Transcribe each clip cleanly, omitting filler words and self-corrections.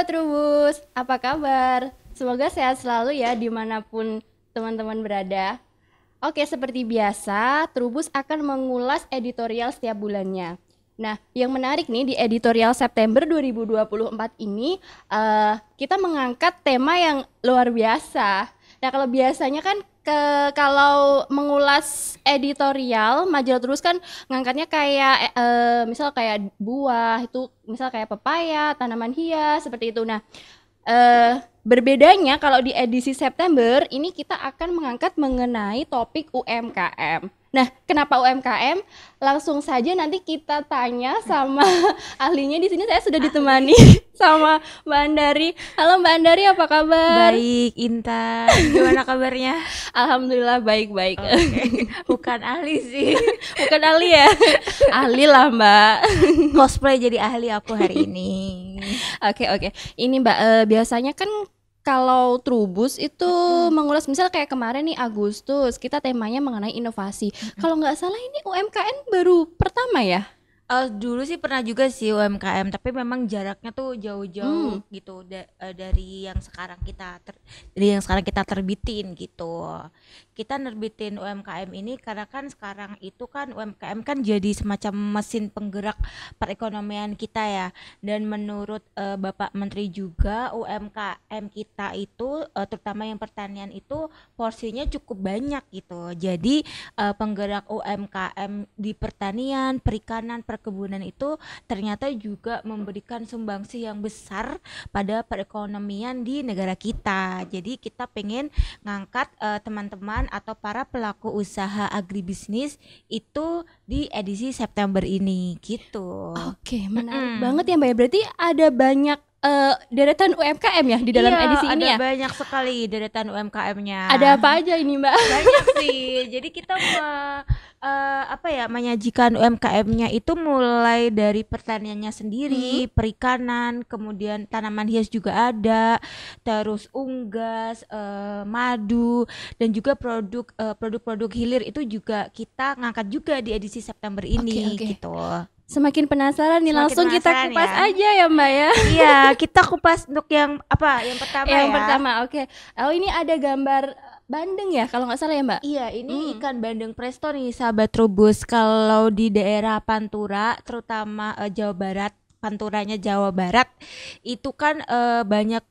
Sobat Trubus, apa kabar? Semoga sehat selalu ya dimanapun teman-teman berada. Oke, seperti biasa, Trubus akan mengulas editorial setiap bulannya. Nah, yang menarik nih di editorial September 2024 ini, kita mengangkat tema yang luar biasa. Nah, kalau biasanya kan kalau mengulas editorial majalah Trubus kan ngangkatnya kayak misal kayak buah itu, misal kayak pepaya, tanaman hias seperti itu. Nah, berbedanya kalau di edisi September ini kita akan mengangkat mengenai topik UMKM. Nah, kenapa UMKM? Langsung saja nanti kita tanya sama ahlinya. Di sini saya sudah ditemani sama Mbak Andari. Halo Mbak Andari, apa kabar? Baik, Intan. Gimana kabarnya? Alhamdulillah baik-baik. Okay. Bukan ahli sih. Bukan ahli ya? Ahli lah Mbak. Cosplay jadi ahli aku hari ini. Oke. Ini Mbak, biasanya kan kalau Trubus itu mengulas misal kayak kemarin nih Agustus kita temanya mengenai inovasi. Kalau nggak salah ini UMKM baru pertama ya? Dulu sih pernah juga sih UMKM, tapi memang jaraknya tuh jauh-jauh gitu dari yang sekarang kita terbitin gitu. Kita nerbitin UMKM ini karena kan sekarang itu kan UMKM kan jadi semacam mesin penggerak perekonomian kita ya. Dan menurut Bapak Menteri juga UMKM kita itu terutama yang pertanian itu porsinya cukup banyak gitu. Jadi penggerak UMKM di pertanian, perikanan, perkebunan itu ternyata juga memberikan sumbangsih yang besar pada perekonomian di negara kita. Jadi kita pengen ngangkat teman-teman atau para pelaku usaha agribisnis itu di edisi September ini gitu. Oke, menarik banget ya Mbak ya. Berarti ada banyak deretan UMKM ya di dalam edisi ini ya? Ada banyak sekali deretan UMKM-nya. Ada apa aja ini Mbak? Banyak sih. Jadi kita menyajikan UMKM-nya itu mulai dari pertaniannya sendiri, perikanan, kemudian tanaman hias juga ada, terus unggas, madu, dan juga produk-produk hilir itu juga kita ngangkat juga di edisi September ini gitu. Semakin penasaran nih, langsung kita kupas aja ya Mbak ya. Iya, kita kupas untuk yang pertama ya. Yang pertama, oke. Oh, ini ada gambar bandeng ya kalau nggak salah ya Mbak? Iya, ini ikan bandeng presto nih sahabat Trubus. Kalau di daerah Pantura, terutama Jawa Barat, Panturanya Jawa Barat itu kan banyak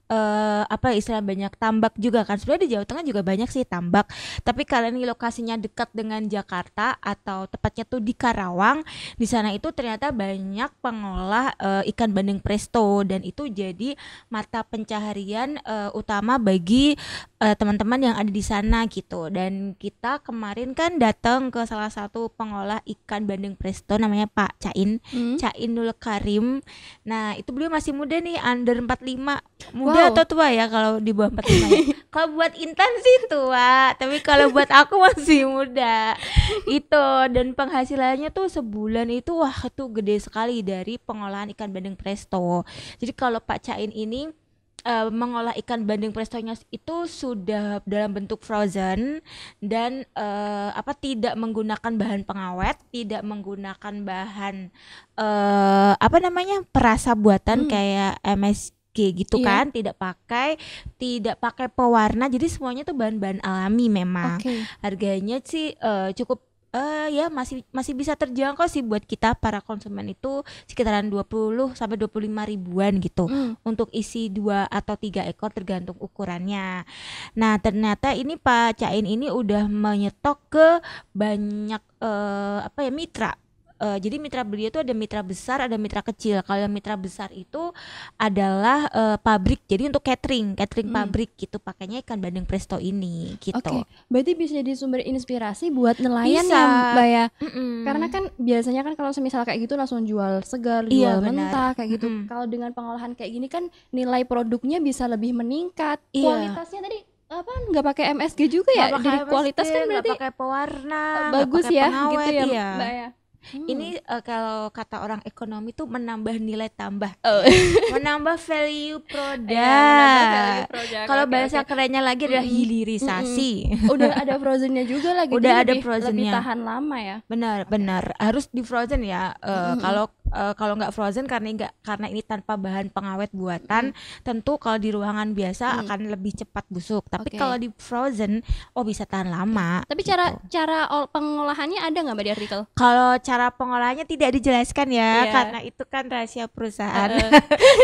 banyak tambak juga kan. Sebenarnya di Jawa Tengah juga banyak sih tambak, tapi karena ini lokasinya dekat dengan Jakarta atau tepatnya tuh di Karawang, di sana itu ternyata banyak pengolah ikan bandeng presto dan itu jadi mata pencaharian utama bagi teman-teman yang ada di sana gitu. Dan kita kemarin kan datang ke salah satu pengolah ikan bandeng presto namanya Pak Cainul Karim. Nah, itu beliau masih muda nih, under 45. Muda atau tua ya kalau di bawah 45 ya? Kalau buat Intan sih tua, tapi kalau buat aku masih muda. Itu, dan penghasilannya tuh sebulan itu tuh gede sekali dari pengolahan ikan bandeng presto. Jadi kalau Pak Cain ini mengolah ikan bandeng prestonya itu sudah dalam bentuk frozen dan tidak menggunakan bahan pengawet, tidak menggunakan bahan perasa buatan kayak MSG gitu kan, tidak pakai pewarna, jadi semuanya tuh bahan-bahan alami memang. Harganya sih cukup masih bisa terjangkau sih buat kita para konsumen, itu sekitaran 20 sampai 25 ribuan gitu untuk isi 2 atau 3 ekor tergantung ukurannya. Nah, ternyata ini Pak Cain ini udah menyetok ke banyak mitra. Jadi mitra beliau itu ada mitra besar, ada mitra kecil. Kalau yang mitra besar itu adalah pabrik, jadi untuk catering pabrik gitu, pakainya ikan bandeng presto ini gitu. Berarti bisa jadi sumber inspirasi buat nelayan ya Mbak ya. Karena kan biasanya kan kalau semisal kayak gitu langsung jual segar, jual mentah kayak gitu. Kalau dengan pengolahan kayak gini kan nilai produknya bisa lebih meningkat. Kualitasnya tadi nggak pakai MSG juga ya? Jadi kualitas kan berarti nggak pakai pewarna, bagus ya pengawet, gitu ya Mbak ya. Ini kalau kata orang ekonomi tuh menambah nilai tambah, menambah value produk. Kalau bahasa kerennya lagi adalah hilirisasi. Udah ada frozennya juga lagi. Udah ada frozennya. Lebih tahan lama ya. Benar, harus di frozen ya. Kalau kalau nggak frozen karena ini tanpa bahan pengawet buatan, tentu kalau di ruangan biasa akan lebih cepat busuk. Tapi Oke. kalau di frozen, bisa tahan lama. Tapi gitu. cara pengolahannya ada nggak Mbak di artikel? Kalau cara pengolahannya tidak dijelaskan ya, Iya. karena itu kan rahasia perusahaan.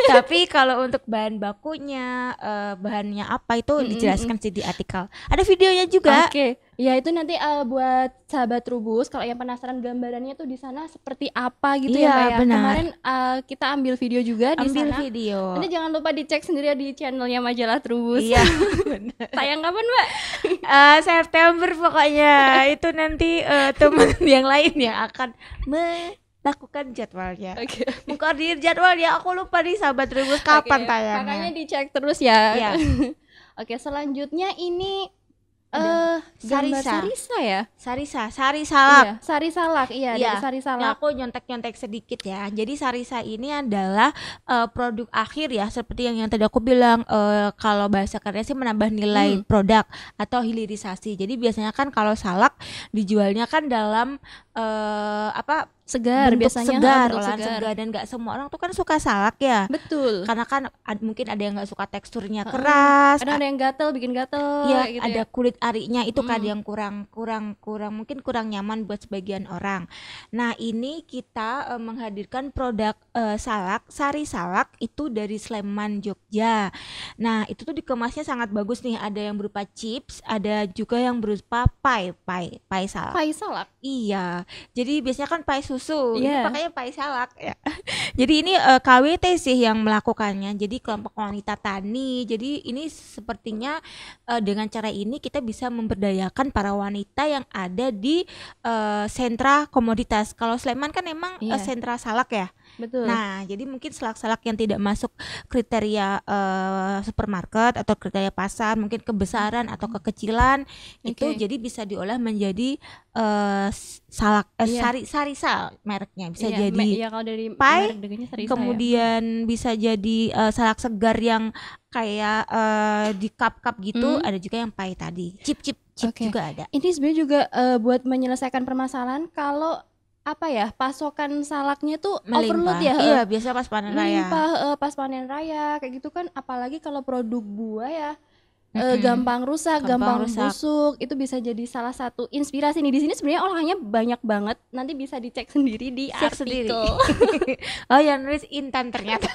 Tapi kalau untuk bahan bakunya, bahannya apa itu dijelaskan sih di artikel. Ada videonya juga. Oke. Ya itu nanti buat sahabat Trubus kalau yang penasaran gambarannya tuh di sana seperti apa gitu Iya, ya Mbak ya. benar. Kemarin kita ambil video juga di Ambil sana. video. Nanti jangan lupa dicek sendiri di channelnya Majalah Trubus. Iya. Tayang kapan Mbak? September pokoknya. Itu nanti teman yang lain yang akan melakukan jadwalnya. Oke. Mengkoordinir jadwalnya. Aku lupa nih sahabat Trubus kapan Oke, tayangnya. makanya dicek terus ya. Iya. Oke, selanjutnya ini gambar Sarisa. Sarisa ya? Sari salak. Iya, Sari Salak. Iya, Iya. dari Sari Nah, Salak. aku nyontek-nyontek sedikit ya. Jadi Sarisa ini adalah produk akhir ya, seperti yang tadi aku bilang, kalau bahasa kerennya sih menambah nilai produk atau hilirisasi. Jadi biasanya kan kalau salak dijualnya kan dalam Segar bentuk biasanya, segar, bentuk olahan segar. segar, dan nggak semua orang tuh kan suka salak ya. Betul. Karena kan mungkin ada yang nggak suka teksturnya keras, Kadang ada yang gatel, bikin gatel ya gitu ada ya. kulit arinya itu kan yang kurang mungkin kurang nyaman buat sebagian orang. Nah, ini kita menghadirkan produk salak, Sari Salak itu dari Sleman, Jogja. Nah, itu tuh dikemasnya sangat bagus nih, ada yang berupa chips, ada juga yang berupa pie salak. Pai Salak. Iya, jadi biasanya kan pie susu, ini Iya. pakainya pie salak ya. Jadi ini KWT sih yang melakukannya. Jadi kelompok wanita tani. Jadi ini sepertinya dengan cara ini kita bisa memberdayakan para wanita yang ada di sentra komoditas. Kalau Sleman kan emang Iya. sentra salak ya. Betul. Nah, jadi mungkin salak-salak yang tidak masuk kriteria supermarket atau kriteria pasar, mungkin kebesaran atau kekecilan, itu Oke. jadi bisa diolah menjadi salak Iya. Sarisal mereknya, bisa Iya, jadi iya kalau dari pie, merek dagangnya Sarisa ya. kemudian bisa jadi salak segar yang kayak di cup-cup gitu, ada juga yang pie tadi, chip Oke. juga ada. Ini sebenarnya juga buat menyelesaikan permasalahan kalau apa ya, pasokan salaknya tuh overload ya. Iya, biasa pas panen raya. Melimpah pas panen raya kayak gitu kan, apalagi kalau produk buah ya gampang rusak, gampang rusak. busuk. Itu bisa jadi salah satu inspirasi nih. Di sini sebenarnya olahannya banyak banget. Nanti bisa dicek sendiri di Cek sendiri. artikel. Oh, yang nulis Intan ternyata.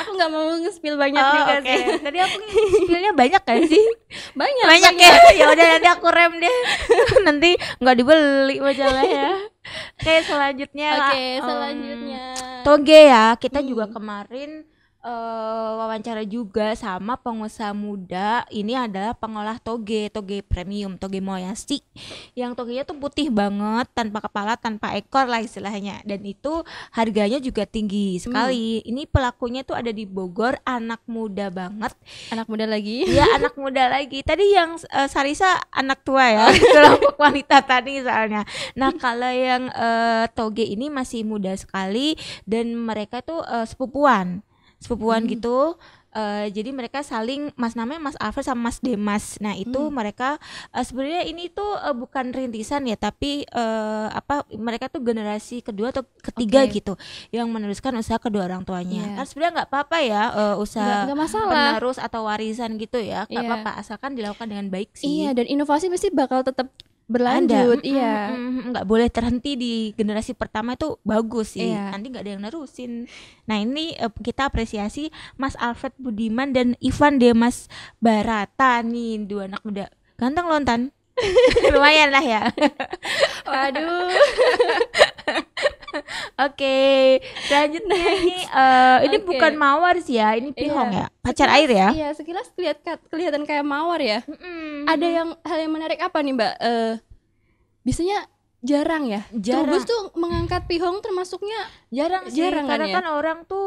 Aku nggak mau nge-spill banyak Oh, juga oke. sih. Tadi aku spillnya banyak kan sih? Banyak Ya. Ya udah nanti aku rem deh. Nanti nggak dibeli majalahnya. Oke, selanjutnya Oke, selanjutnya. Toge ya. Kita juga kemarin wawancara juga sama pengusaha muda. Ini adalah pengolah toge premium, toge moyashi. Yang togenya tuh putih banget, tanpa kepala, tanpa ekor lah istilahnya. Dan itu harganya juga tinggi sekali. Ini pelakunya tuh ada di Bogor, anak muda banget. Anak muda lagi. Iya, anak muda lagi. Tadi yang Sarisa anak tua ya, kelompok wanita tadi soalnya. Nah, kalau yang toge ini masih muda sekali dan mereka tuh sepupuan gitu. Jadi mereka saling, namanya Mas Alfred sama Mas Demas. Nah, itu mereka sebenarnya ini tuh bukan rintisan ya, tapi mereka tuh generasi kedua atau ketiga gitu yang meneruskan usaha kedua orang tuanya. Kan sebenarnya nggak apa-apa ya usaha Nggak masalah. penerus atau warisan gitu ya, nggak Iya. apa-apa asalkan dilakukan dengan baik sih. Iya, dan inovasi pasti bakal tetap berlanjut. Ada. Iya. Nggak boleh terhenti di generasi pertama, itu bagus sih. Iya. Nanti nggak ada yang nerusin. Nah, ini kita apresiasi Mas Alfred Budiman dan Ivan Demas Barata nih, dua anak muda ganteng lontan. Lumayan lah ya. Waduh. Oke, selanjutnya ini Oke. bukan mawar sih ya, ini pihong Iya. ya, pacar air ya. Iya, sekilas kelihatan kayak mawar ya. Ada hal yang menarik apa nih Mbak? Biasanya jarang ya. Jarang. Trubus tuh mengangkat pihong termasuknya Jarang sih, Jarang kan karena ya? kan orang tuh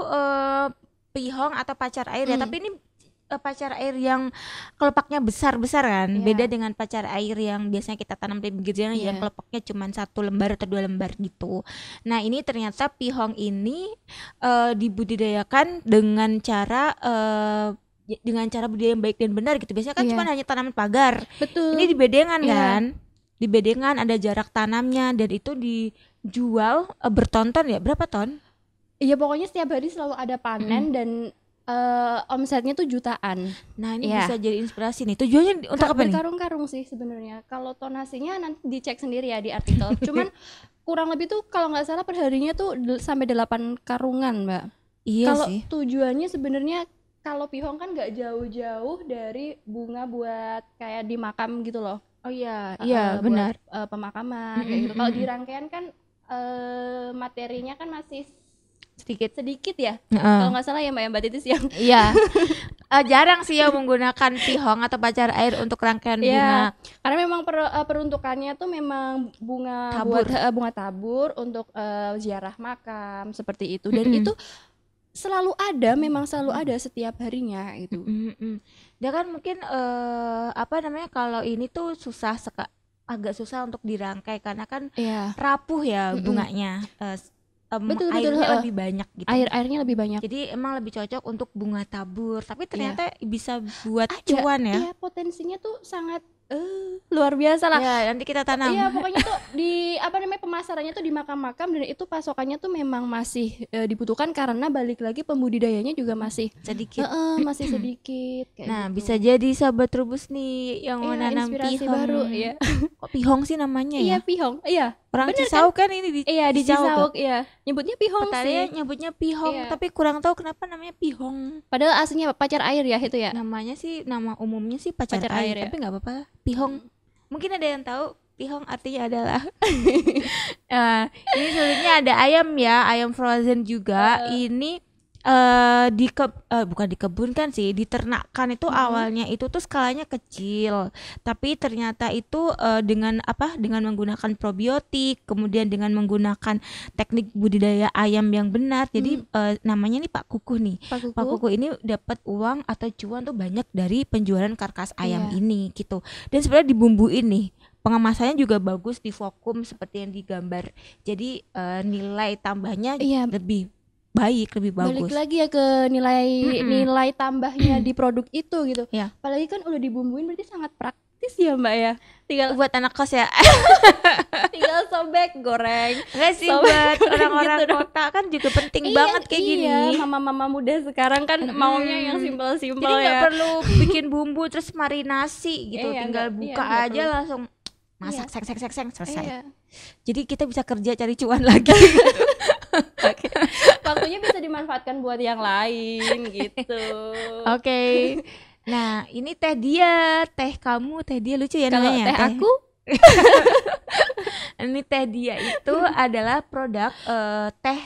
pihong atau pacar air ya, tapi ini pacar air yang kelepaknya besar-besar kan. Iya. Beda dengan pacar air yang biasanya kita tanam di pinggir jalan yang kelepaknya cuma 1 lembar atau 2 lembar gitu. Nah, ini ternyata pihong ini dibudidayakan dengan cara budidaya yang baik dan benar gitu. Biasanya kan Iya. cuma hanya tanaman pagar. betul. Ini di bedengan Iya. kan. di bedengan, ada jarak tanamnya, dan itu dijual bertonton ya, berapa ton? Iya pokoknya setiap hari selalu ada panen dan omsetnya tuh jutaan. Nah ini Iya. bisa jadi inspirasi nih. Tujuannya untuk apa nih? Berkarung-karung sih sebenarnya. Kalau tonasinya nanti dicek sendiri ya di artikel. Cuman kurang lebih tuh kalau nggak salah perharinya tuh sampai 8 karungan, Mbak. Iya Kalau sih. tujuannya sebenarnya kalau pihong kan nggak jauh-jauh dari bunga buat kayak di makam gitu loh. Oh iya, iya Buat, benar. pemakaman kayak gitu. Kalau di rangkaian kan materinya kan masih sedikit ya. Kalau nggak salah ya Mbak Titis yang Iya. Jarang sih yang menggunakan pihong atau pacar air untuk rangkaian bunga. Karena memang peruntukannya tuh memang bunga Tabur. buat bunga tabur untuk ziarah makam seperti itu. Dan itu selalu ada, memang selalu ada setiap harinya itu. Dia kan mungkin apa namanya, kalau ini tuh agak susah untuk dirangkai karena kan rapuh ya bunganya. Betul, airnya lebih banyak gitu. Airnya lebih banyak. Jadi emang lebih cocok untuk bunga tabur, tapi ternyata bisa buat cuan ya. Iya, potensinya tuh sangat luar biasa lah. Ya, nanti kita tanam. Iya, pokoknya tuh di pemasarannya tuh di makam-makam, dan itu pasokannya tuh memang masih dibutuhkan karena balik lagi pembudidayanya juga masih sedikit. Masih sedikit kayak Nah, gitu. bisa jadi sahabat Trubus nih yang mau nanam inspirasi pihong. baru ya. Kok pihong sih namanya Iya, ya? pihong. Iya. Orang bener Cisauk kan ini di Iya, di Cisauk. Cisauk ya. Nyebutnya pihong Petani sih. nyebutnya pihong, Iya. tapi kurang tahu kenapa namanya pihong. Padahal aslinya pacar air ya itu ya. Namanya sih, nama umumnya sih pacar Pacar air, air ya. tapi nggak apa-apa. Pihong. Mungkin ada yang tahu pihong artinya adalah. Ini sebenarnya ada ayam ya, ayam frozen juga. Ini bukan dikebunkan sih, diternakkan itu awalnya itu tuh skalanya kecil, tapi ternyata itu dengan menggunakan probiotik, kemudian dengan menggunakan teknik budidaya ayam yang benar. Jadi namanya nih Pak Kukuh nih. Pak Kukuh ini dapat uang atau cuan tuh banyak dari penjualan karkas ayam ini gitu. Dan sebenarnya dibumbuin nih. Pengemasannya juga bagus, divakum seperti yang digambar. Jadi nilai tambahnya lebih baik, lebih bagus. Balik lagi ya ke nilai tambahnya di produk itu gitu. Ya. Apalagi kan udah dibumbuin, berarti sangat praktis ya Mbak ya. Tinggal buat anak kos ya. tinggal sobek, goreng. Enggak sih, sobek, buat orang-orang gitu kota kan juga penting banget kayak gini. Mama-mama muda sekarang kan maunya yang simpel-simpel Jadi ya. nggak perlu bikin bumbu terus marinasi gitu, tinggal buka aja perlu. langsung masak, seng selesai. Iya. Jadi kita bisa kerja cari cuan lagi. Waktunya bisa dimanfaatkan buat yang lain gitu. Oke. Nah, ini teh kamu, teh dia lucu ya Kalau namanya. teh aku Ini teh dia itu adalah produk teh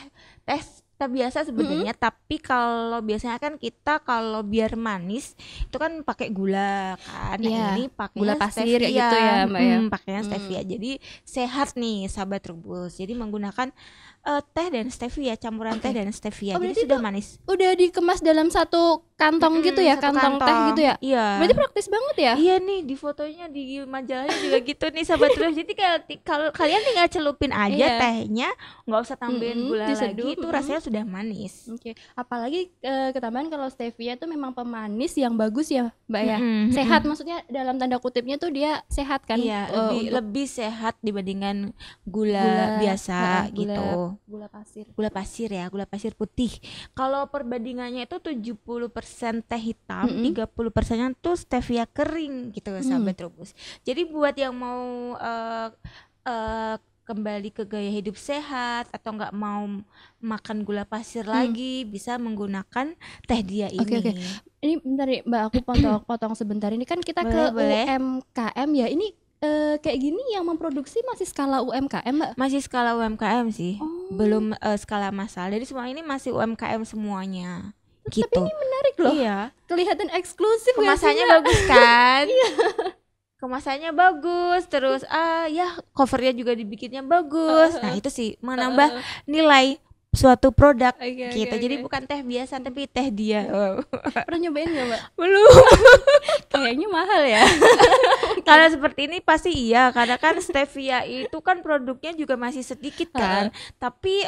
biasa sebenarnya, tapi kalau biasanya kan kita kalau biar manis itu kan pakai gula kan. Nah, ini pakai gula pasir stevia gitu ya Mbak ya. Pakainya stevia. Jadi sehat nih sahabat Trubus. Jadi menggunakan teh dan stevia, campuran teh dan stevia. Jadi sudah manis. Udah dikemas dalam satu kantong gitu ya, kantong teh gitu ya. Iya. Berarti praktis banget ya. Iya nih, di fotonya di majalahnya juga gitu nih sahabat Trubus. Jadi kalau kalian tinggal celupin aja tehnya, nggak usah tambahin gula diseduh, lagi, itu rasanya sudah manis. Oke. Apalagi ketambahan kalau stevia tuh memang pemanis yang bagus ya Mbak ya. Sehat, maksudnya dalam tanda kutipnya tuh dia sehat kan. Iya, lebih sehat dibandingkan gula biasa gitu. Gula pasir. Gula pasir ya, gula pasir putih. Kalau perbandingannya itu 70% teh hitam, 30%-nya tuh stevia kering gitu sahabat Trubus. Jadi buat yang mau kembali ke gaya hidup sehat atau nggak mau makan gula pasir lagi, bisa menggunakan teh dia ini. Oke. Ini bentar nih Mbak, aku potong sebentar. Ini kan kita boleh. UMKM ya. Ini kayak gini yang memproduksi masih skala UMKM Mbak? Masih skala UMKM sih, belum skala massal. Jadi semua ini masih UMKM semuanya. Gitu. Tapi ini menarik loh. Iya. Kelihatan eksklusif. Kemasannya bagus kan? Iya. Kemasannya bagus, terus ya covernya juga dibikinnya bagus. Nah itu sih menambah nilai suatu produk Oke, gitu. oke, Jadi oke. bukan teh biasa tapi teh dia. Wow. Pernah nyobain nggak, Mbak? Belum. Kayaknya mahal ya. Kalau seperti ini pasti iya, karena kan stevia itu kan produknya juga masih sedikit kan. Tapi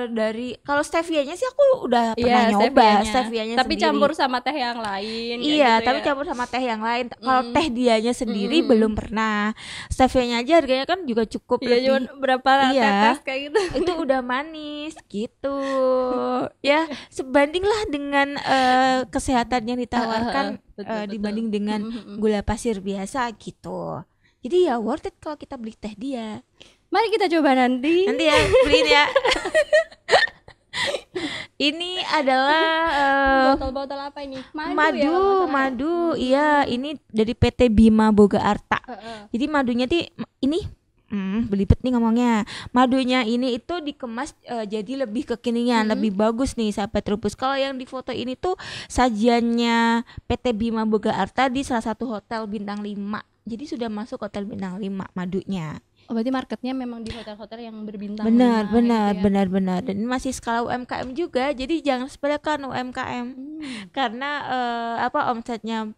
dari kalau stevianya sih aku udah pernah Iya, nyoba stevianya. stevianya Tapi sendiri. campur sama teh yang lain kayak Iya, gitu tapi ya. campur sama teh yang lain. Kalau teh dianya sendiri Mm-mm. belum pernah. Stevianya aja harganya kan juga cukup Iya, cuman lebih. berapa Iya. tetes kayak gitu. Itu udah manis gitu. Ya, sebandinglah dengan kesehatan yang ditawarkan Betul, dibanding betul. dengan gula pasir biasa gitu. Jadi ya worth it kalau kita beli teh dia. Mari kita coba nanti. Nanti ya beliin ya. Ini adalah Botol-botol apa ini? Madu, ya, kalau madu, nggak salah ya? madu. Iya, ini dari PT Bima Boga Arta. Heeh. Jadi madunya ini belibet nih ngomongnya. Madunya ini itu dikemas jadi lebih kekinian, lebih bagus nih sahabat Trubus. Kalau yang di foto ini tuh sajiannya PT Bima Boga Arta di salah satu hotel bintang 5. Jadi sudah masuk hotel bintang 5 madunya. Oh, berarti marketnya memang di hotel-hotel yang berbintang Benar, 5 benar, gitu ya. benar. Dan ini masih skala UMKM juga. Jadi jangan sepelekan UMKM. Karena omsetnya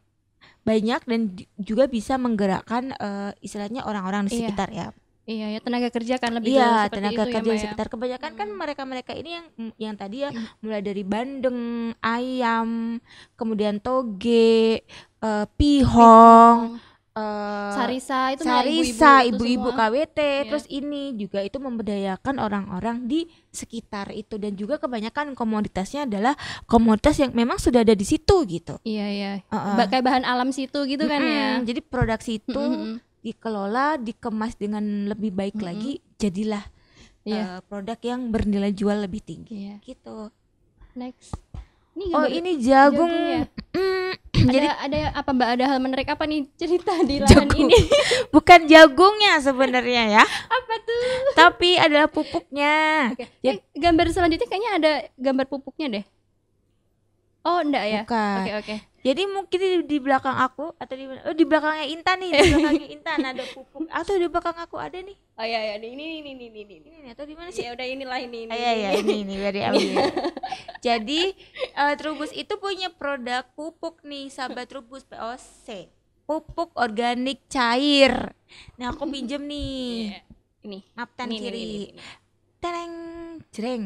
banyak dan juga bisa menggerakkan istilahnya orang-orang di Iya. sekitar ya. Iya ya, tenaga kerja kan lebih ke Iya, seperti tenaga itu ya, kerja Mbak di ya. sekitar. Kebanyakan kan mereka-mereka ini yang tadi ya mulai dari bandeng, ayam, kemudian toge, pihong, Sarisa itu malah Sarisa, ibu-ibu itu ibu-ibu semua. KWT, Iya. terus ini juga itu memberdayakan orang-orang di sekitar itu dan juga kebanyakan komoditasnya adalah komoditas yang memang sudah ada di situ gitu. Iya ya. Heeh. Kayak bahan alam situ gitu kan ya. Jadi produk situ Mm-mm. dikelola, dikemas dengan lebih baik lagi, jadilah Iya. produk yang bernilai jual lebih tinggi. Iya. Gitu. Next. Ini Oh, gambar ini jagung. ya. Jadi Ada apa, Mbak? Ada hal menarik apa nih cerita di lahan jagung. ini? Bukan jagungnya sebenarnya ya, Apa tuh? tapi adalah pupuknya. Oke. Jadi- Gambar selanjutnya kayaknya ada gambar pupuknya deh. Oh, enggak ya? Bukan. Oke. Jadi mungkin di belakang aku atau di belakangnya Intan nih, di belakangnya Intan ada pupuk. Atau di belakang aku ada nih. Oh iya, ini. Ini nih, atau di mana sih? Ya udah inilah ini. Iya, ini biar diambil. Jadi Trubus itu punya produk pupuk nih, sahabat Trubus POC. Pupuk organik cair. Nah, aku pinjem nih. Iya. Ini. Naptan Ini, kiri. ini. Tereng, jreng.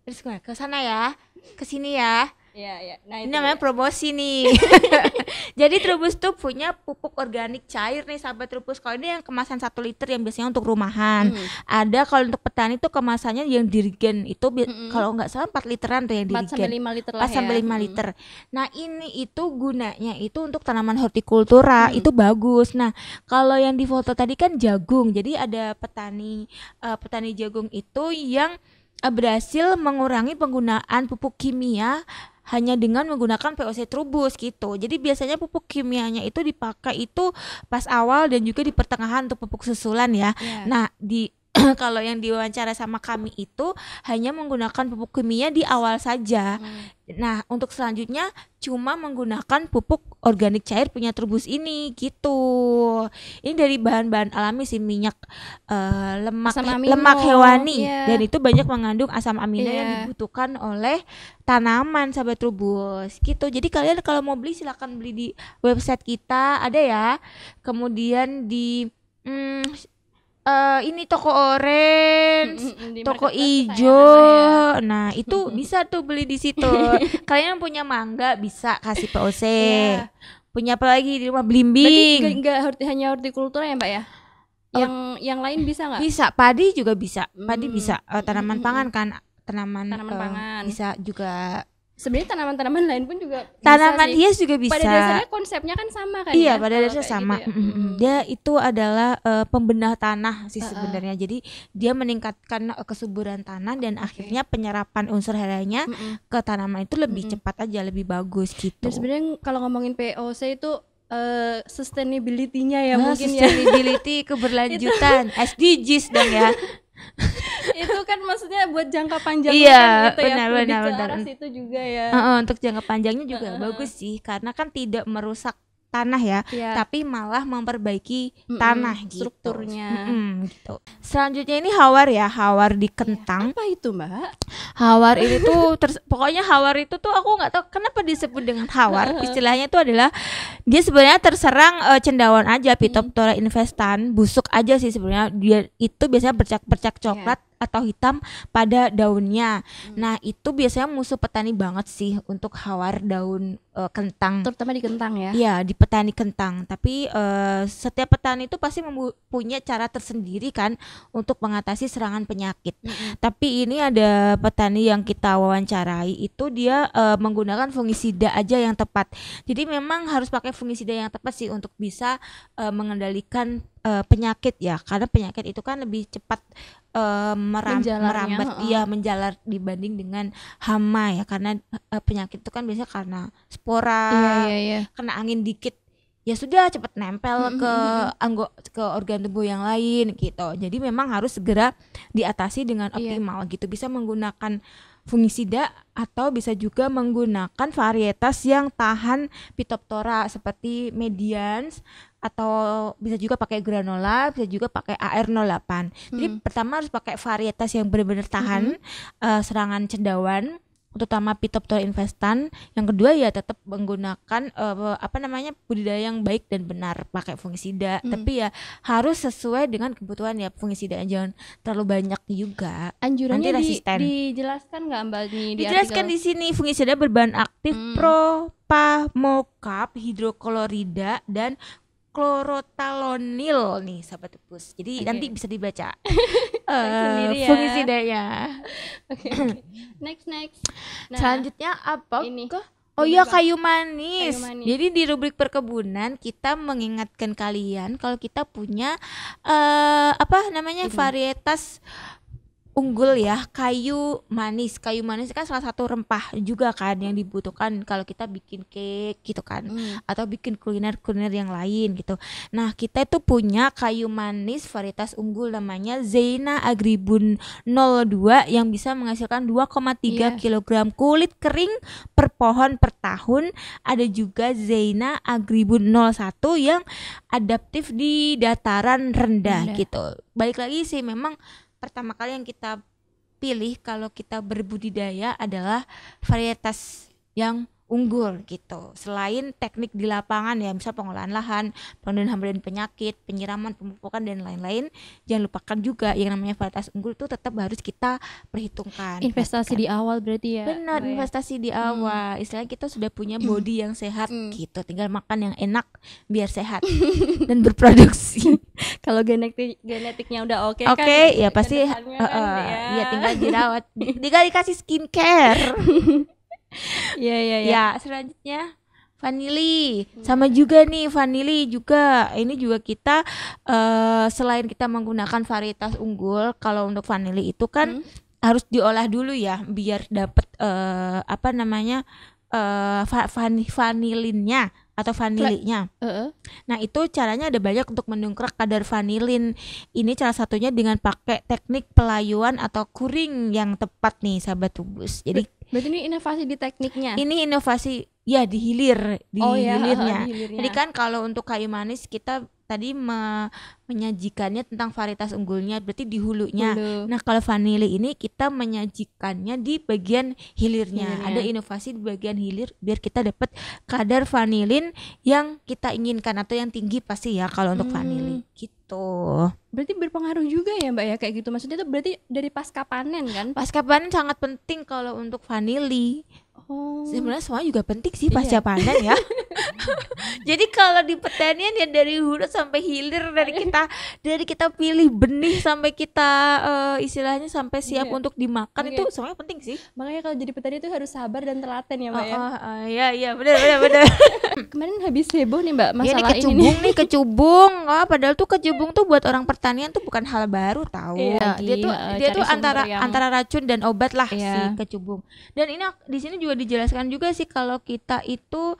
Terus kemana? Ke sana ya. Ke sini ya. Iya. Nah, Ini itu namanya ya. promosi nih. Jadi Trubus tuh punya pupuk organik cair nih sahabat Trubus. Kalau ini yang kemasan 1 liter yang biasanya untuk rumahan. Ada kalau untuk petani tuh kemasannya yang dirigen itu kalau nggak salah 4 literan tuh yang 4 sampai dirigen. 5 liter lah 4 sampai ya. 5 liter. Nah, ini itu gunanya itu untuk tanaman hortikultura, itu bagus. Nah, kalau yang di foto tadi kan jagung. Jadi ada petani jagung itu yang berhasil mengurangi penggunaan pupuk kimia hanya dengan menggunakan POC Trubus gitu. Jadi biasanya pupuk kimianya itu dipakai itu pas awal dan juga di pertengahan untuk pupuk susulan ya. Iya. Nah, kalau yang diwawancara sama kami itu hanya menggunakan pupuk kimia di awal saja. Nah, untuk selanjutnya cuma menggunakan pupuk organik cair punya Trubus ini gitu. Ini dari bahan-bahan alami sih, minyak lemak Asam amino. lemak hewani Iya. dan itu banyak mengandung asam amino Iya. yang dibutuhkan oleh tanaman sahabat Trubus gitu. Jadi kalian kalau mau beli silakan beli di website kita ada ya. Kemudian di ini toko orange, Di toko marketplace ijo. kesayangan lah ya. Nah, itu bisa tuh beli di situ. Kalian yang punya mangga bisa kasih POC. Iya. Punya apa lagi di rumah Berarti belimbing? nggak hanya hortikultura ya, Mbak ya? Yang lain bisa nggak? Bisa, padi juga bisa. Padi Hmm. bisa. Tanaman pangan kan, tanaman Pangan. bisa juga. Sebenarnya tanaman-tanaman lain pun juga Tanaman bisa sih. hias juga bisa. Pada dasarnya konsepnya kan sama kan Iya, ya? pada Kalau dasarnya kayak sama. gitu ya. Dia itu adalah pembenah tanah sih sebenarnya. Jadi dia meningkatkan kesuburan tanah dan akhirnya penyerapan unsur harianya ke tanaman itu lebih cepat aja, lebih bagus gitu. Dan sebenarnya kalau ngomongin POC itu sustainability-nya ya Nah, mungkin ya. sustainability, keberlanjutan, SDGs dong ya. Itu kan maksudnya buat jangka panjang Iya, kan gitu ya. benar, Lebih ke benar. arah situ juga ya. Untuk jangka panjangnya juga bagus sih, karena kan tidak merusak tanah ya, Iya. tapi malah memperbaiki tanah gitu. Strukturnya. Gitu. Selanjutnya ini hawar ya, hawar di kentang. Apa itu, Mbak? Hawar ini tuh pokoknya hawar itu tuh aku nggak tahu kenapa disebut dengan hawar. Istilahnya itu adalah dia sebenarnya terserang cendawan aja, Phytophthora infestan, busuk aja sih sebenarnya. Dia itu biasanya bercak-bercak coklat atau hitam pada daunnya. Nah, itu biasanya musuh petani banget sih untuk hawar daun kentang. Terutama di kentang ya. Iya, di petani kentang. Tapi setiap petani itu pasti punya cara tersendiri kan untuk mengatasi serangan penyakit. Tapi ini ada petani yang kita wawancarai itu dia menggunakan fungisida aja yang tepat. Jadi memang harus pakai fungisida yang tepat sih untuk bisa mengendalikan penyakit ya, karena penyakit itu kan lebih cepat merambat, menjalar dibanding dengan hama ya, karena penyakit itu kan biasanya karena spora, kena angin dikit ya sudah cepat nempel ke organ tubuh yang lain gitu. Jadi memang harus segera diatasi dengan optimal gitu. Bisa menggunakan fungisida atau bisa juga menggunakan varietas yang tahan Phytophthora seperti Medians, atau bisa juga pakai granola, bisa juga pakai AR08. Jadi pertama harus pakai varietas yang benar-benar tahan serangan cendawan, terutama Phytophthora infestan. Yang kedua ya tetap menggunakan budidaya yang baik dan benar, pakai fungisida. Tapi ya harus sesuai dengan kebutuhan ya fungisida, jangan terlalu banyak juga. Anjurannya nanti resisten. Dijelaskan nggak Mbak nih di dijelaskan artikel? di sini fungisida berbahan aktif propamokap, hidroklorida dan klorotalonil nih sahabat Tubus. Jadi nanti bisa dibaca fungisidanya. Next. Nah, selanjutnya apa? Ini. Oh iya, kayu manis. Jadi di rubrik perkebunan kita mengingatkan kalian kalau kita punya varietas unggul ya, kayu manis. Kayu manis kan salah satu rempah juga kan yang dibutuhkan kalau kita bikin cake gitu kan, atau bikin kuliner yang lain gitu. Nah, kita itu punya kayu manis varietas unggul namanya Zeina agribun 02 yang bisa menghasilkan 2,3 kg kulit kering per pohon per tahun. Ada juga Zeina agribun 01 yang adaptif di dataran rendah gitu. Balik lagi sih, memang pertama kali yang kita pilih kalau kita berbudidaya adalah varietas yang unggul gitu. Selain teknik di lapangan ya, misal pengolahan lahan, pengendalian hama dan penyakit, penyiraman, pemupukan dan lain-lain, jangan lupakan juga yang namanya varietas unggul itu tetap harus kita perhitungkan. Investasi di awal berarti ya. Benar, investasi di awal. Istilahnya kita sudah punya body yang sehat gitu. Tinggal makan yang enak biar sehat dan berproduksi. Kalau genetiknya udah oke kan. Ya pasti ya tinggal dirawat, tinggal dikasih skincare. Ya, selanjutnya vanili. Sama juga nih, vanili juga. Ini juga kita selain kita menggunakan varietas unggul, kalau untuk vanili itu kan harus diolah dulu ya biar dapat vanilinnya atau vanilinya. Nah, itu caranya ada banyak untuk mendongkrak kadar vanilin. Ini salah satunya dengan pakai teknik pelayuan atau kuring yang tepat nih sahabat Tubus. Jadi berarti ini inovasi di tekniknya. Ini inovasi ya di hilirnya. Hilirnya. Jadi kan kalau untuk kayu manis kita tadi menyajikannya tentang varietas unggulnya, berarti di hulunya. Nah, kalau vanili ini kita menyajikannya di bagian hilirnya. Ada inovasi di bagian hilir biar kita dapat kadar vanilin yang kita inginkan atau yang tinggi pasti ya kalau untuk vanili gitu. Berarti berpengaruh juga ya Mbak ya kayak gitu. Maksudnya itu berarti dari pasca panen kan? Pasca panen sangat penting kalau untuk vanili. Sebenarnya semua juga penting sih pasca panen ya. Jadi kalau di pertanian ya dari hulu sampai hilir, dari kita pilih benih sampai kita istilahnya sampai siap untuk dimakan, itu semuanya penting sih. Makanya kalau jadi petani itu harus sabar dan telaten ya Mbak ya. Iya benar. Kemarin habis heboh nih Mbak masalah ini kecubung. Padahal tuh kecubung tuh buat orang pertanian tuh bukan hal baru tahu. Dia tuh antara racun dan obat lah si kecubung. Dan ini di sini juga dijelaskan juga sih kalau kita itu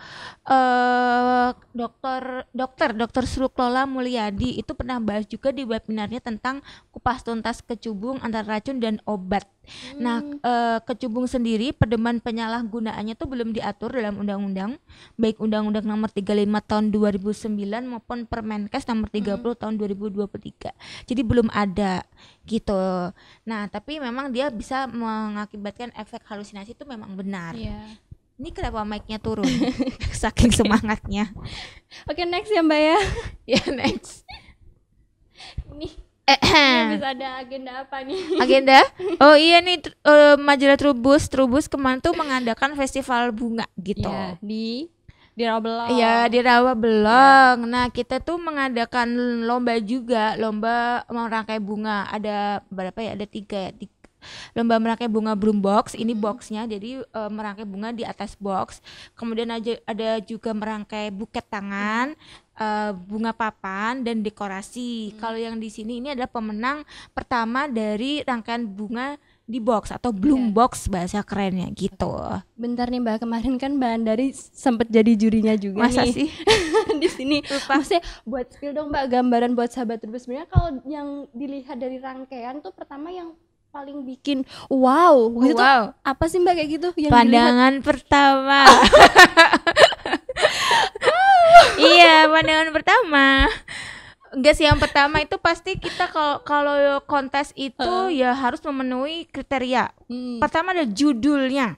dokter Sruklola Mulyadi itu pernah bahas juga di webinarnya tentang kupas tuntas kecubung antara racun dan obat. Nah, kecubung sendiri pedoman penyalahgunaannya tuh belum diatur dalam undang-undang, baik Undang-Undang Nomor 35 Tahun 2009 maupun Permenkes Nomor 30 Tahun 2023. Jadi belum ada gitu. Nah, tapi memang dia bisa mengakibatkan efek halusinasi, itu memang benar. Ini kenapa mic-nya turun? Saking semangatnya. Oke, next ya Mbak ya. Ya, next. Ini habis ada agenda apa nih? Agenda? Oh iya nih, majalah Trubus kemarin tuh mengadakan festival bunga gitu. Ya, di Rawabelong. Iya, di Rawabelong. Nah, kita tuh mengadakan lomba juga, lomba merangkai bunga. Ada berapa ya? Ada 3 ya. Lomba merangkai bunga broom box, ini boxnya, jadi merangkai bunga di atas box. Kemudian ada juga merangkai buket tangan, bunga papan dan dekorasi. Kalau yang di sini ini adalah pemenang pertama dari rangkaian bunga di box atau bloom box bahasa kerennya gitu. Bentar nih Mbak, kemarin kan Mbak Andari sempat jadi jurinya juga. Masa nih sih? di sini. Maksudnya buat spill dong Mbak, gambaran buat sahabat Trubus. Sebenarnya kalau yang dilihat dari rangkaian tuh pertama yang paling bikin wow gitu tuh apa sih Mbak kayak gitu yang pandangan dilihat? Pertama. Iya, pandangan pertama. Enggak sih, yang pertama itu pasti kita kalau kontes itu ya harus memenuhi kriteria. Pertama ada judulnya.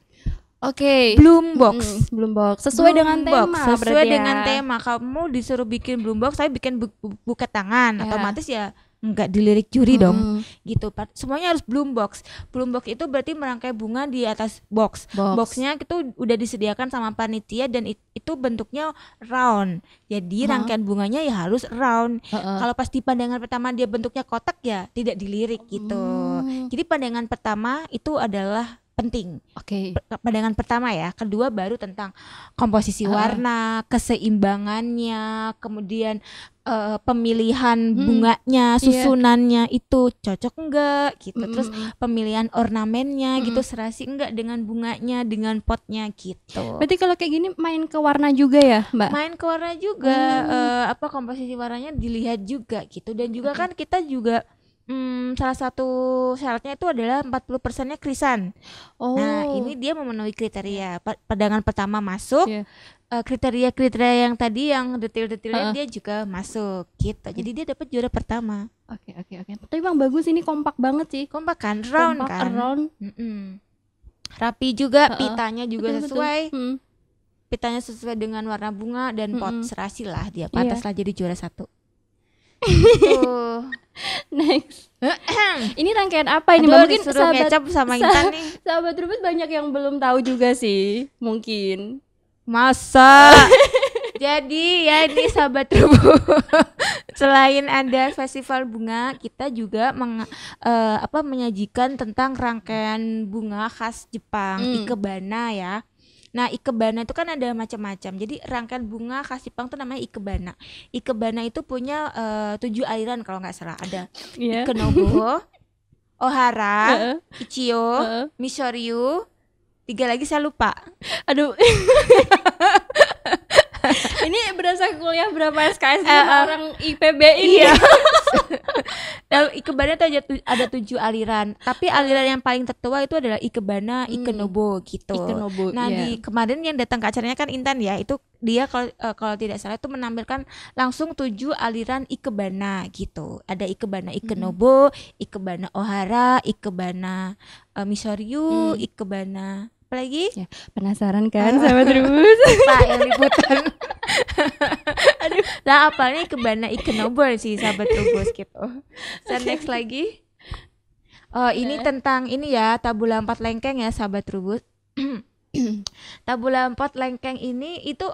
Oke. Bloom box. Bloom box sesuai dengan tema. Sesuai dengan tema. Kamu disuruh bikin bloom box, saya bikin buket tangan, otomatis ya enggak dilirik juri dong gitu. Semuanya harus bloom box. Bloom box itu berarti merangkai bunga di atas box. Boxnya itu udah disediakan sama panitia dan itu bentuknya round. Jadi rangkaian bunganya ya harus round. Kalau pas di pandangan pertama dia bentuknya kotak ya tidak dilirik gitu. Jadi pandangan pertama itu adalah penting. Pandangan pertama ya. Kedua baru tentang komposisi warna, keseimbangannya, kemudian pemilihan bunganya, susunannya itu cocok enggak gitu. Terus pemilihan ornamennya gitu serasi enggak dengan bunganya, dengan potnya gitu. Berarti kalau kayak gini main ke warna juga ya, Mbak? Main ke warna juga, komposisi warnanya dilihat juga gitu. Dan juga kan kita juga salah satu syaratnya itu adalah 40%-nya krisan. Nah, ini dia memenuhi kriteria. Pandangan pertama masuk. Kriteria-kriteria yang tadi yang detail-detailnya dia juga masuk gitu. Jadi dia dapat juara pertama. Oke. Tapi Bang bagus, ini kompak banget sih. Kompak kan, round kan. Rapi juga, pitanya juga sesuai. Pitanya sesuai dengan warna bunga dan pot, serasi lah dia. Pantas lah jadi juara 1. Next. Ini rangkaian apa ini? Mungkin sahabat ngecap sama Intan nih. Sahabat Trubus banyak yang belum tahu juga sih, mungkin. Masa? Jadi ya ini sahabat Trubus. Selain ada festival bunga, kita juga menyajikan tentang rangkaian bunga khas Jepang, ikebana ya. Nah, ikebana itu kan ada macam-macam. Jadi rangkaian bunga khas Jepang itu namanya ikebana. Ikebana itu punya 7 aliran kalau nggak salah. Ada Ikenobo, Ohara, Ichiyo, Misoryu, 3 lagi saya lupa. Aduh. Ini berasa kuliah berapa SKS orang IPB ini ya. Ikebana itu ada 7 aliran. Tapi aliran yang paling tertua itu adalah Ikebana Ikenobo gitu. Nah, di kemarin yang datang ke acaranya kan Intan ya. Itu dia kalau tidak salah itu menampilkan langsung 7 aliran Ikebana gitu. Ada Ikebana Ikenobo, Ikebana Ohara, Ikebana Misoryu, Ikebana apa lagi? Ya, penasaran kan sama Trubus? Pak yang liputan. Aduh, lah apalnya Ikebana Ikenobo sih sahabat Trubus gitu. Next lagi. Ini tentang ini ya, tabula 4 lengkeng ya sahabat Trubus. Tabula 4 lengkeng ini itu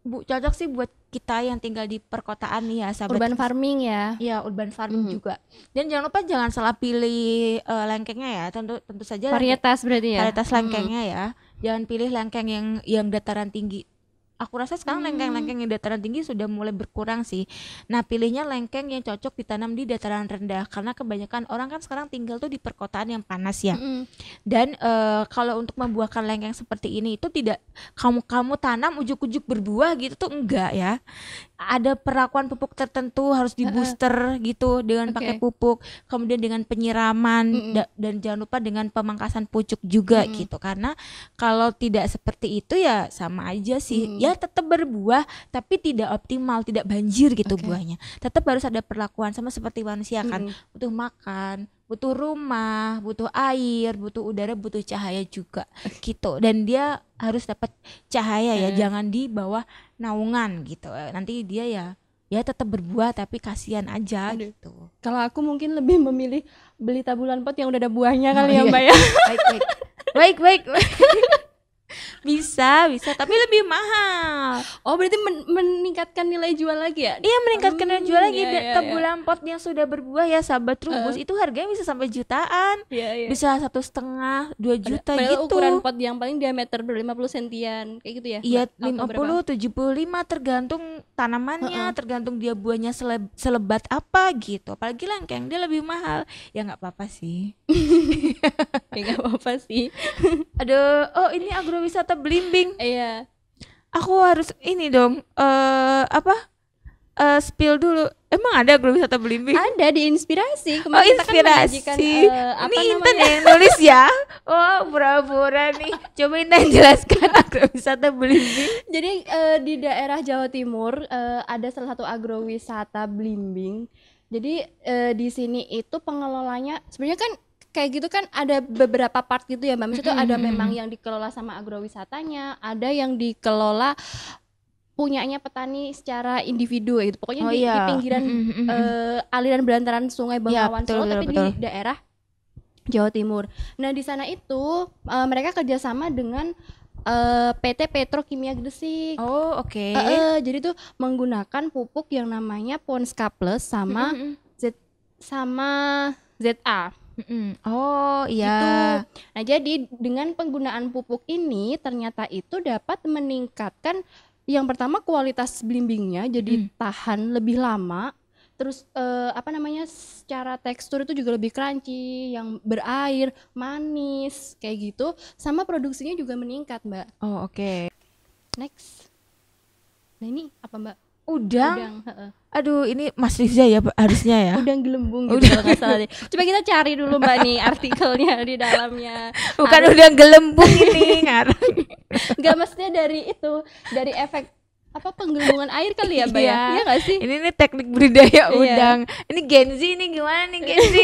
cocok sih buat kita yang tinggal di perkotaan nih ya sahabat. Urban farming ya. Iya, urban farming juga. Dan jangan lupa jangan salah pilih lengkengnya ya. Tentu saja varietas berarti ya. Varietas lengkengnya ya. Jangan pilih lengkeng yang dataran tinggi. Aku rasa sekarang lengkeng-lengkeng yang dataran tinggi sudah mulai berkurang sih. Nah, pilihnya lengkeng yang cocok ditanam di dataran rendah karena kebanyakan orang kan sekarang tinggal tuh di perkotaan yang panas ya. Dan kalau untuk membuahkan lengkeng seperti ini itu tidak kamu tanam ujuk-ujuk berbuah gitu tuh enggak ya. Ada perlakuan pupuk tertentu harus di booster gitu dengan pakai pupuk, kemudian dengan penyiraman dan jangan lupa dengan pemangkasan pucuk juga gitu. Karena kalau tidak seperti itu ya sama aja sih. Ya tetap berbuah tapi tidak optimal, tidak banjir gitu buahnya. Tetap harus ada perlakuan sama seperti manusia kan. Butuh makan, butuh rumah, butuh air, butuh udara, butuh cahaya juga gitu. Dan dia harus dapat cahaya ya, jangan di bawah naungan gitu. Nanti dia ya tetap berbuah tapi kasihan aja gitu. Kalau aku mungkin lebih memilih beli tabulan pot yang udah ada buahnya kali ya Mbak ya. Baik. Bisa tapi lebih mahal. Oh berarti meningkatkan nilai jual lagi ya? Iya, meningkatkan nilai jual lagi. Tabulan Tabulan pot yang sudah berbuah ya sahabat Trubus itu harganya bisa sampai jutaan. Bisa 1,5 2 juta gitu. Ukuran pot yang paling diameter 50 sentian kayak gitu ya? Iya, 50 75 tergantung tanamannya, tergantung dia buahnya selebat apa gitu. Apalagi lengkeng dia lebih mahal. Ya nggak apa-apa sih. Ya nggak apa-apa sih. Aduh, oh ini agrowisata Belimbing. Iya. Aku harus ini dong, spill dulu. Emang ada agrowisata Belimbing? Ada di Inspirasi. Oh, Inspirasi. Ini Intan yang nulis ya. Oh, pura-pura nih. Coba Intan jelaskan agrowisata Belimbing. Jadi di daerah Jawa Timur ada salah satu agrowisata Belimbing. Jadi di sini itu pengelolanya sebenarnya kan kayak gitu kan ada beberapa part gitu ya Mbak. Maksudnya ada memang yang dikelola sama agrowisatanya, ada yang dikelola punyanya petani secara individu gitu. Pokoknya di pinggiran aliran berantaran Sungai Bengawan Solo, tapi di daerah Jawa Timur. Nah di sana itu mereka kerjasama dengan PT Petrokimia Gresik. Oh oke. Jadi tuh menggunakan pupuk yang namanya Ponska Plus sama ZA. Oh iya. Gitu. Nah jadi dengan penggunaan pupuk ini ternyata itu dapat meningkatkan yang pertama kualitas belimbingnya jadi tahan lebih lama. Terus secara tekstur itu juga lebih crunchy, yang berair, manis kayak gitu. Sama produksinya juga meningkat Mbak. Oh oke. Next. Nah ini apa Mbak? Udang. Aduh ini Mas Rifza ya harusnya ya. Udang gelembung gitu kalau nggak salah deh. Coba kita cari dulu Mbak nih artikelnya di dalamnya. Bukan udang gelembung ini ngarang. Enggak, maksudnya dari efek penggelembungan air kali ya Mbak ya? Iya nggak sih? Ini teknik budidaya udang. Ini Gen Z nih gimana nih Gen Z?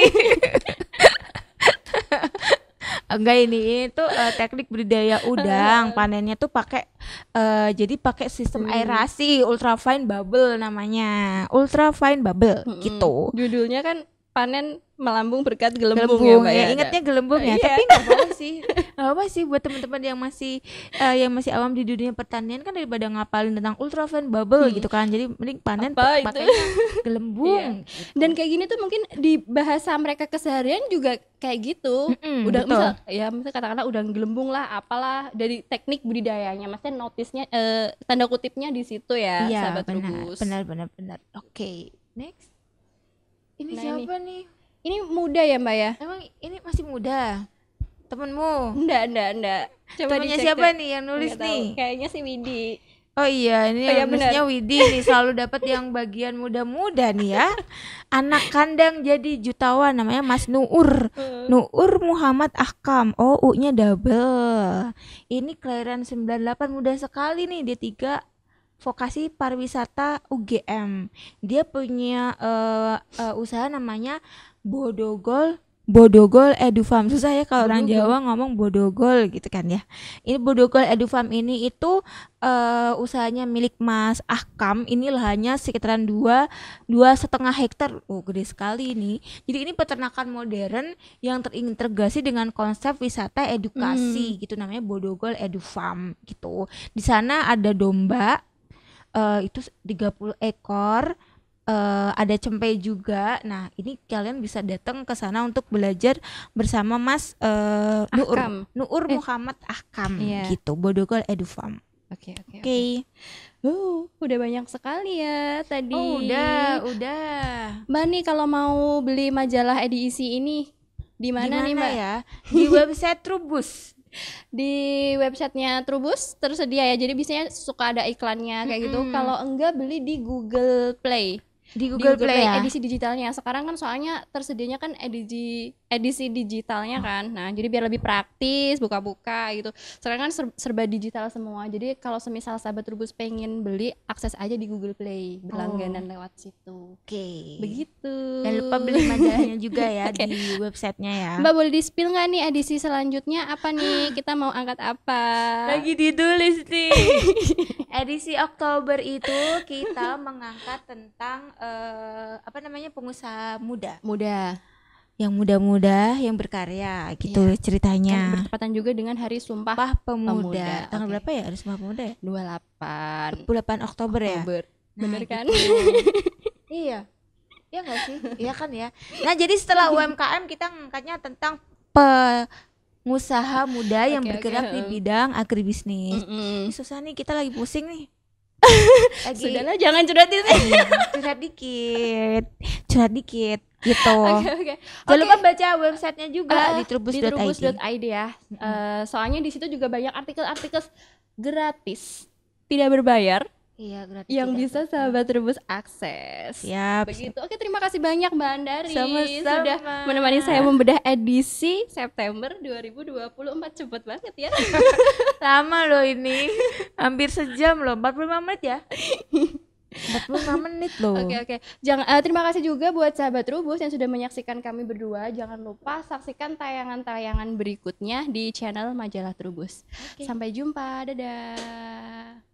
Enggak, ini itu teknik budidaya udang. Panennya tuh pakai jadi pakai sistem aerasi ultrafine bubble namanya. Ultrafine bubble gitu. Judulnya kan panen melambung berkat gelembung ya Mbak ya. Ingatnya gelembung ya, tapi enggak apa-apa sih. Enggak apa sih buat teman-teman yang masih awam di dunia pertanian kan, daripada ngapalin tentang ultrafine bubble gitu kan. Jadi mending panen pakai gelembung. Gitu. Dan kayak gini tuh mungkin di bahasa mereka keseharian juga kayak gitu. Udah misal katakanlah udang gelembung lah, apalah, dari teknik budidayanya. Maksudnya notisnya tanda kutipnya di situ ya, sahabat Trubus. Benar. Oke, next. Ini siapa nih? Ini muda ya Mbak ya? Emang ini masih muda? Temenmu? Enggak. Coba temennya siapa nih yang nulis nih? Kayaknya si Widi. Oh iya, ini nulisnya Widi nih, selalu dapat yang bagian muda-muda nih ya. Anak kandang jadi jutawan, namanya Mas Nuur. Nuur Muhammad Ahkam. Oh, U-nya double. Ini kelahiran 98, muda sekali nih, dia 3. Vokasi pariwisata UGM. Dia punya usaha namanya Bodogol Edufarm. Susah ya kalau orang Jawa ngomong Bodogol gitu kan ya. Ini Bodogol Edufarm ini itu usahanya milik Mas Ahkam. Ini lahannya sekitaran 2,5 hektar. Oh, gede sekali ini. Jadi ini peternakan modern yang terintegrasi dengan konsep wisata edukasi gitu, namanya Bodogol Edufarm gitu. Di sana ada domba itu 30 ekor, ada cempe juga. Nah ini kalian bisa datang ke sana untuk belajar bersama Mas Nuur Muhammad Ahkam gitu, Bodogol Edufarm. Oke, oke, Oke. Udah banyak sekali ya tadi. Oh, udah. Mbak nih kalau mau beli majalah edisi ini di mana nih, Mbak? ya? Di website Trubus. Di websitenya Trubus tersedia ya. Jadi biasanya suka ada iklannya kayak gitu. Kalau enggak beli di Google Play. Di Google Play ya. Edisi digitalnya. Sekarang kan soalnya tersedianya kan edisi digitalnya kan. Nah, jadi biar lebih praktis buka-buka gitu. Sekarang kan serba digital semua. Jadi kalau semisal sahabat Trubus pengen beli, akses aja di Google Play, berlangganan lewat situ. Oke. Begitu. Jangan lupa beli majalahnya juga ya di websitenya ya. Mbak boleh di-spill nggak nih edisi selanjutnya apa nih? Kita mau angkat apa? Lagi ditulis nih. Edisi Oktober itu kita mengangkat tentang pengusaha muda. Yang muda-muda yang berkarya gitu ceritanya. Dan bertepatan juga dengan Hari Sumpah Pemuda. Tanggal berapa ya Hari Sumpah Pemuda ya? 28 Oktober ya. Bener kan? Gitu. Iya. Iya nggak sih? Iya kan ya. Nah jadi setelah UMKM kita ngangkatnya tentang pengusaha muda yang bergerak di bidang agribisnis. Susah nih, kita lagi pusing nih. Sudahlah, jangan curhatin sih. Curhat dikit gitu. Jangan lupa baca websitenya juga di trubus.id ya. Soalnya di situ juga banyak artikel-artikel gratis, tidak berbayar. Iya, gratis yang bisa sahabat Trubus akses. Siap. Begitu. Oke, terima kasih banyak Mbak Andari Sama-sama. sudah menemani saya membedah edisi September 2024. Cepet banget ya. Lama loh ini. Hampir sejam loh, 45 menit ya. 45 menit loh. Oke. Terima kasih juga buat sahabat Trubus yang sudah menyaksikan kami berdua. Jangan lupa saksikan tayangan-tayangan berikutnya di channel Majalah Trubus. Sampai jumpa. Dadah.